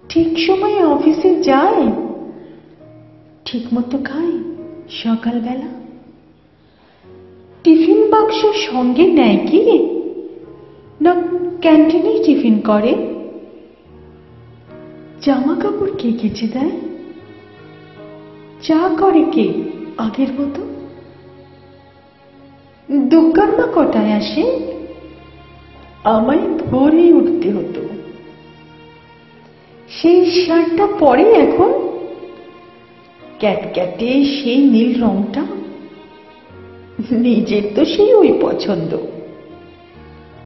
ঠিক সময়ে অফিসে যায়, ঠিক মতো খায় সকালবেলা? টিফিন বাক্স সঙ্গে নেয় কি, না ক্যান্টিনেই টিফিন করে? জামা কাপড় কে কেচে দেয়? চা করে কে আগের মতো? দোকান মা কটায় আসে? আমায় ভোরে উঠতে হতো। সেই শার্টটা পরে এখন ক্যাটক্যাটে সেই নীল রংটা, নিজের তো সেই ওই পছন্দ।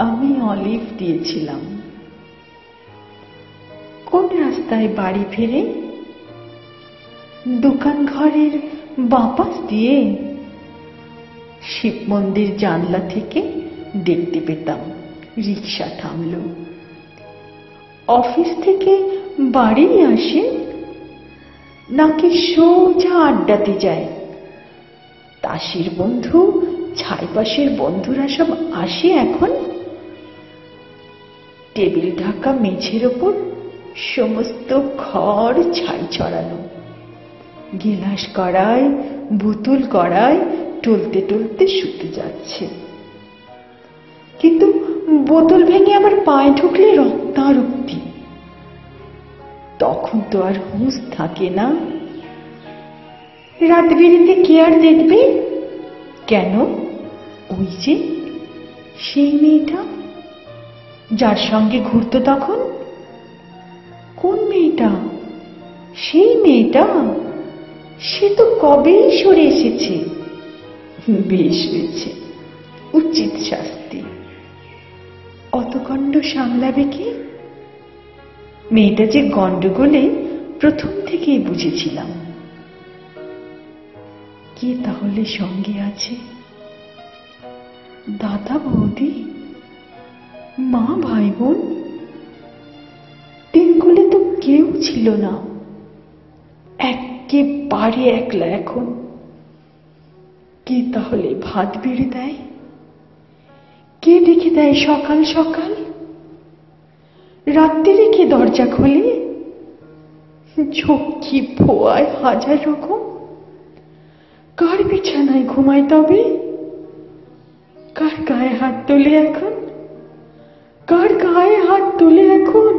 আমি অলিভ দিয়েছিলাম। কোন রাস্তায় বাড়ি ফেরে? দোকান ঘরের বাপাস দিয়ে। শিব মন্দির জানলা থেকে দেখতে পেতাম রিক্সা থামল। অফিস থেকে বাড়ি আসে নাকি সোজা আড্ডাতে যায়? তাসের বন্ধু, ছাইপাশের বন্ধুরা সব আসে এখন। টেবিল ঢাকা মেঝের ওপর সমস্ত ঘর ছাই ছড়ানো। গিলাস কড়ায়, বোতল কড়ায় টলতে টলতে শুতে যাচ্ছে। কিন্তু বোতল ভেঙে আমার পায়ে ঢুকলে রক্তারক্তি। তখন তো আর হুঁশ থাকে না। রাত বেরিতে কে আর দেখবে? কেন, ওই যে সেই মেয়েটা যার সঙ্গে ঘুরতো তখন। কোন মেয়েটা? সেই মেয়েটা, সে তো কবেই সরে এসেছে। বেশ হয়েছে, উচিত শাস্তি। অত গণ্ড সামলাবে কে? মেয়েটা যে গন্ডগোলে প্রথম থেকেই বুঝেছিলাম। কে তাহলে সঙ্গে আছে? দাদা বৌদি, মা, ভাই বোন? দিনগুলি তো কেউ ছিল না, একেবারে একলা এখন। কে তাহলে ভাত বেড়ে দেয়? কে ডেকে দেয় সকাল সকাল? রাত্রিরে কে দরজা খোলে? ঝক্কি ফোয়ায় হাজার রকম। কার বিছানায় ঘুমায় তবে? কার গায়ে হাত তোলে এখন? কার গায়ে হাত তোলে এখন?